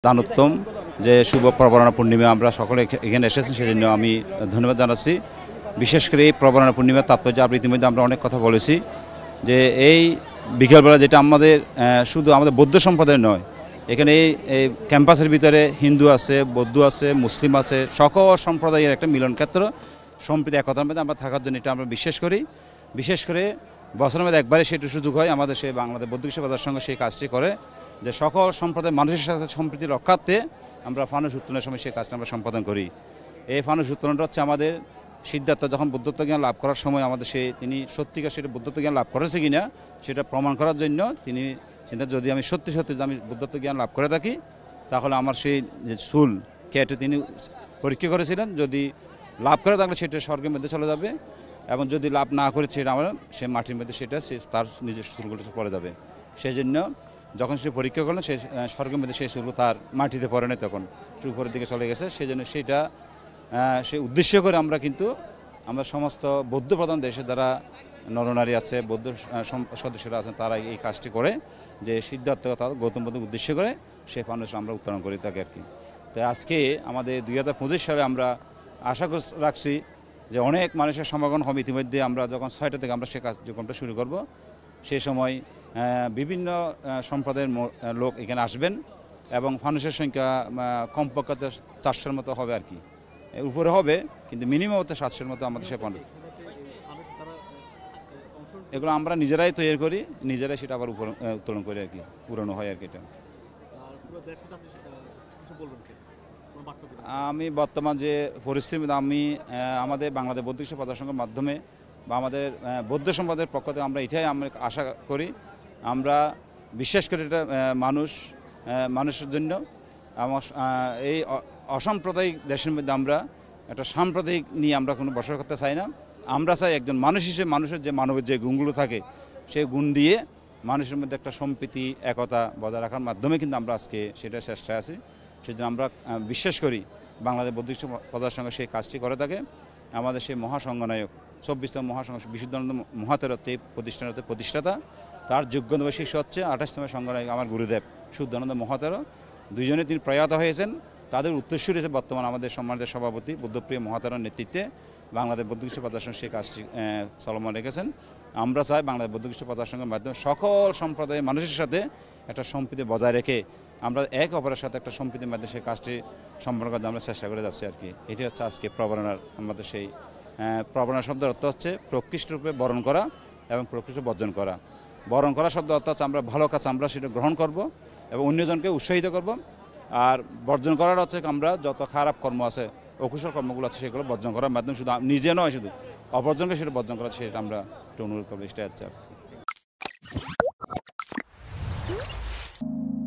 দানোত্তম যে শুভ প্রবরণা পূর্ণিমা আমরা সকলে এখানে এসেছি সেজন্য আমি ধন্যবাদ জানাচ্ছি। বিশেষ করে এই প্রবরণা পূর্ণিমার তাৎপর্য আমরা ইতিমধ্যে আমরা অনেক কথা বলেছি যে এই বিকেলবেলা যেটা আমাদের শুধু আমাদের বৌদ্ধ সম্প্রদায় নয়, এখানে এই ক্যাম্পাসের ভিতরে হিন্দু আছে, বৌদ্ধ আছে, মুসলিম আছে, সকল সম্প্রদায়ের একটা মিলন ক্ষেত্র, সম্প্রীতি একতার মধ্যে আমরা থাকার জন্য এটা আমরা বিশ্বাস করি। বিশেষ করে বছরের মধ্যে একবারে সেটা সুযোগ হয় আমাদের সেই বাংলাদেশ বৌদ্ধ বাজার সঙ্গে সেই কাজটি করে যে সকল সম্প্রদায়ের মানুষের সাথে সম্প্রীতি রক্ষার্থে আমরা ফানুস উত্তোলনের সময় সেই কাজটা আমরা সম্পাদন করি। এই ফানুস উত্তোলনটা হচ্ছে আমাদের সিদ্ধার্থ যখন বুদ্ধত্ব জ্ঞান লাভ করার সময় আমাদের তিনি সত্যিকার সেটা বুদ্ধত্ব জ্ঞান লাভ করেছে কিনা সেটা প্রমাণ করার জন্য তিনি চিন্তা যদি আমি সত্যি আমি বুদ্ধত্ব জ্ঞান লাভ করে থাকি তাহলে আমার সেই যে চুল কেটে তিনি পরীক্ষা করেছিলেন, যদি লাভ করে থাকলে সেটা স্বর্গের মধ্যে চলে যাবে এবং যদি লাভ না করে সেটা আমরা সে মাটির মধ্যে সেটা তার নিজের চুলগুলো পড়ে যাবে। সেই জন্য যখন সে পরীক্ষা করলেন সে স্বর্গের মধ্যে সেই চুলগুলো তার মাটিতে পড়ে নেই, তখন উপরের দিকে চলে গেছে। সেই জন্য সেইটা সে উদ্দেশ্য করে আমরা কিন্তু আমরা সমস্ত বৌদ্ধ প্রধান দেশে যারা নরনারী আছে, বৌদ্ধ সদস্যরা আছেন, তারা এই কাজটি করে যে সিদ্ধার্থ গৌতম বুদ্ধকে উদ্দেশ্য করে সেই ফানুস আমরা উত্তোলন করে থাকি আর কি। তাই আজকে আমাদের 2025 সালে আমরা আশা রাখছি যে অনেক মানুষের সমাগম হবে। ইতিমধ্যে আমরা যখন 6টা থেকে আমরা সে কার্যক্রমটা শুরু করব, সেই সময় বিভিন্ন সম্প্রদায়ের লোক এখানে আসবেন এবং ফানুসের সংখ্যা কমপক্ষে 400-র মতো হবে আর কি, উপরে হবে, কিন্তু মিনিমাম হচ্ছে 700-র মতো আমাদের সে ফানুস। এগুলো আমরা নিজেরাই তৈরি করি, নিজেরাই সেটা আবার উত্তোলন করি আর কি, পুরনো হয় আর কি। এটা আমি বর্তমান যে পরিস্থিতি আমি আমাদের বাংলাদেশ বৌদ্ধ প্রচার সংঘের মাধ্যমে বা আমাদের বৌদ্ধ সম্প্রদায়ের পক্ষ থেকে আমরা এটাই আমরা আশা করি, আমরা বিশ্বাস করি এটা মানুষের জন্য এই অসাম্প্রদায়িক দেশের মধ্যে আমরা একটা সাম্প্রদায়িক নিয়ে আমরা কোনো বসবাস করতে চাই না। আমরা চাই একজন মানুষ হিসেবে মানুষের যে মানবের যে গুণগুলো থাকে সেই গুণ দিয়ে মানুষের মধ্যে একটা সম্প্রীতি একতা বজায় রাখার মাধ্যমে কিন্তু আমরা আজকে সেটা চেষ্টায় আছি। সেজন্য আমরা বিশ্বাস করি বাংলাদেশ বৌদ্ধ প্রচার সংঘ সেই কাজটি করে থাকে। আমাদের সেই মহাসংঘনায়ক 24তম মহাসংঘ বিশুদ্ধানন্দ মহাতের হচ্ছে প্রতিষ্ঠানের প্রতিষ্ঠাতা, তার যোগ্যতম শিষ্য হচ্ছে 28তম সংঘনায়ক আমার গুরুদেব শুদ্ধানন্দ মহাতের। দুইজনে তিনি প্রয়াত হয়েছেন, তাদের উত্তরসূরি হিসেবে বর্তমান আমাদের সম্মানিত সভাপতি বুদ্ধপ্রিয় মহাতের নেতৃত্বে বাংলাদেশ বৌদ্ধ প্রচার সংঘ সেই কাজটি চলমান রেখেছেন। আমরা চাই বাংলাদেশ বৌদ্ধ প্রচার সংঘের মাধ্যমে সকল সম্প্রদায়ের মানুষের সাথে একটা সম্প্রীতি বজায় রেখে আমরা এক অপরের সাথে একটা সম্প্রীতির মাধ্যমে সেই কাজটি সম্পন্ন করতে আমরা চেষ্টা করে যাচ্ছি আর কি। এটি হচ্ছে আজকে প্রবরণার আমাদের সেই প্রবরণা শব্দের অর্থ হচ্ছে প্রকৃষ্ট রূপে বরণ করা এবং প্রকৃষ্ট বর্জন করা। বরণ করা শব্দ অর্থ হচ্ছে আমরা ভালো কাজ আমরা সেটা গ্রহণ করব এবং অন্যজনকে উৎসাহিত করব, আর বর্জন করার হচ্ছে আমরা যত খারাপ কর্ম আছে, অকুশল কর্মগুলো আছে সেগুলো বর্জন করার মাধ্যমে শুধু নিজে নয়, শুধু অপরজনকে সেটা বর্জন করা, সেটা আমরা একটু অনুরোধ করবো, সেটা হচ্ছে।